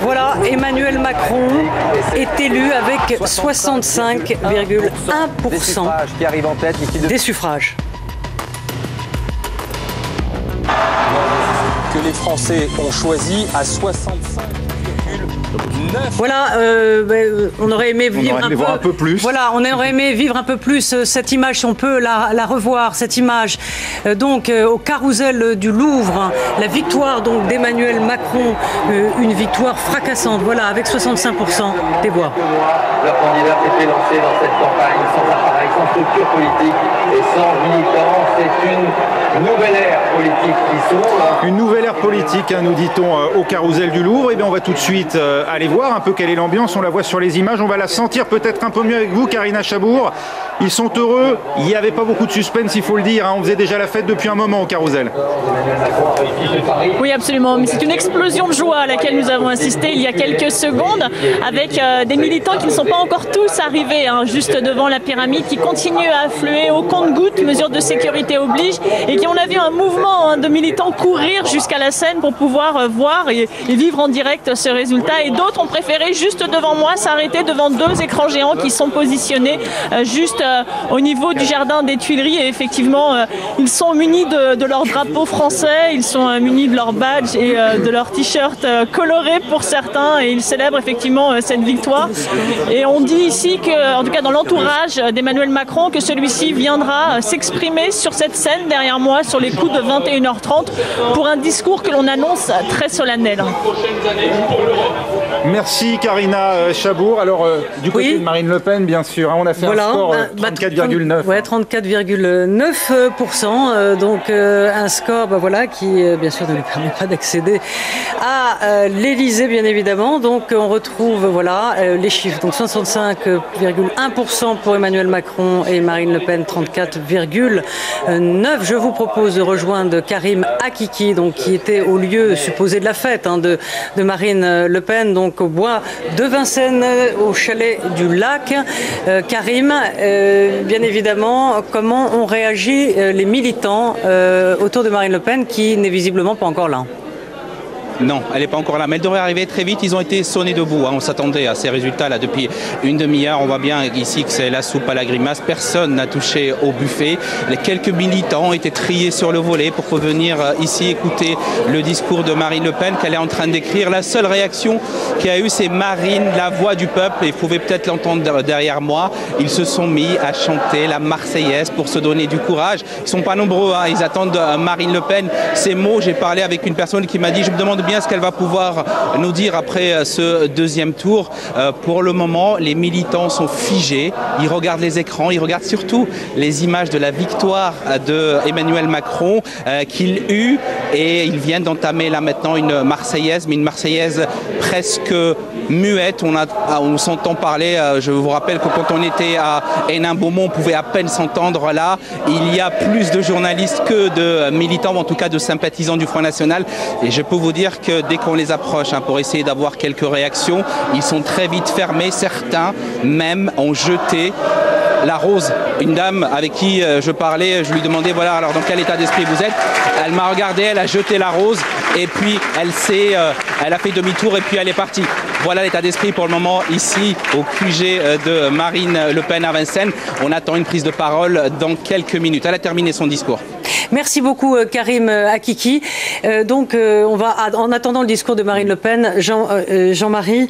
Voilà, Emmanuel Macron est élu avec 65,1% des suffrages. Que les Français ont choisi à 65,9%. Voilà, on aurait aimé vivre un peu plus. Voilà, on aurait aimé vivre un peu plus cette image, si on peut la revoir, cette image. Donc, au carrousel du Louvre, la victoire donc d'Emmanuel Macron, une victoire fracassante. Voilà, avec 65% des voix. Leur candidat s'est fait lancer dans cette campagne sans appareil, sans structure politique et sans militants. C'est une nouvelle ère politique qui s'ouvre. Une nouvelle ère politique, hein, nous dit-on, au carrousel du Louvre. Eh bien, on va tout de suite aller voir un peu quelle est l'ambiance. On la voit sur les images. On va la sentir peut-être un peu mieux avec vous, Karina Chabour. Ils sont heureux. Il n'y avait pas beaucoup de suspense, il faut le dire. Hein. On faisait déjà la fête depuis un moment au carrousel. Oui, absolument. Mais c'est une explosion de joie à laquelle nous avons assisté il y a quelques secondes, avec des militants qui ne sont pas encore tous arrivés, hein, juste devant la pyramide, qui continuent à affluer au compte-gouttes, mesures de sécurité oblige, et qui on a vu un mouvement de militants courir jusqu'à la scène pour pouvoir voir et vivre en direct ce résultat. Et d'autres ont préféré juste devant moi s'arrêter devant deux écrans géants qui sont positionnés juste au niveau du jardin des Tuileries. Et effectivement, ils sont munis de leur drapeau français, ils sont munis de leur badge et de leur t-shirt coloré pour certains, et ils célèbrent effectivement cette victoire. Et on dit ici que, en tout cas dans l'entourage d'Emmanuel Macron, que celui-ci viendra s'exprimer sur cette scène derrière moi sur les coups de 21h30 pour un discours que l'on annonce très solennel. Merci Karina Chabour. Alors du côté de Marine Le Pen, bien sûr, hein, on a fait un score 34,9. Ouais, 34,9%. Donc un score qui bien sûr ne lui permet pas d'accéder à l'Élysée, bien évidemment. Donc on retrouve les chiffres. Donc 65,1% pour Emmanuel Macron et Marine Le Pen 34,9%. Je vous propose de rejoindre Karim Akiki, donc qui était au lieu supposé de la fête de Marine Le Pen, donc au bois de Vincennes, au chalet du Lac. Karim, bien évidemment, comment ont réagi les militants autour de Marine Le Pen, qui n'est visiblement pas encore là? Non, elle n'est pas encore là, mais elle devrait arriver très vite. Ils ont été sonnés debout. On s'attendait à ces résultats-là depuis une demi-heure. On voit bien ici que c'est la soupe à la grimace. Personne n'a touché au buffet. Les quelques militants ont été triés sur le volet pour venir ici écouter le discours de Marine Le Pen qu'elle est en train d'écrire. La seule réaction qu'il y a eu, c'est Marine, la voix du peuple. Et vous pouvez peut-être l'entendre derrière moi. Ils se sont mis à chanter la Marseillaise pour se donner du courage. Ils ne sont pas nombreux. Ils attendent Marine Le Pen. Ces mots, j'ai parlé avec une personne qui m'a dit, je me demande bien ce qu'elle va pouvoir nous dire après ce deuxième tour. Pour le moment, les militants sont figés. Ils regardent les écrans, ils regardent surtout les images de la victoire de Emmanuel Macron qu'il eut, et ils viennent d'entamer là maintenant une Marseillaise, mais une Marseillaise presque muette. On s'entend parler. Je vous rappelle que quand on était à Hénin-Beaumont, on pouvait à peine s'entendre. Là, il y a plus de journalistes que de militants, ou en tout cas de sympathisants du Front National. Et je peux vous dire que dès qu'on les approche pour essayer d'avoir quelques réactions, ils sont très vite fermés. Certains même ont jeté la rose. Une dame avec qui je parlais, je lui demandais voilà, alors dans quel état d'esprit vous êtes? Elle m'a regardé, elle a jeté la rose et puis elle a fait demi-tour et puis elle est partie. Voilà l'état d'esprit pour le moment ici au QG de Marine Le Pen à Vincennes. On attend une prise de parole dans quelques minutes. Elle a terminé son discours. Merci beaucoup Karim Akiki. Donc on va, en attendant le discours de Marine Le Pen, Jean-Marie,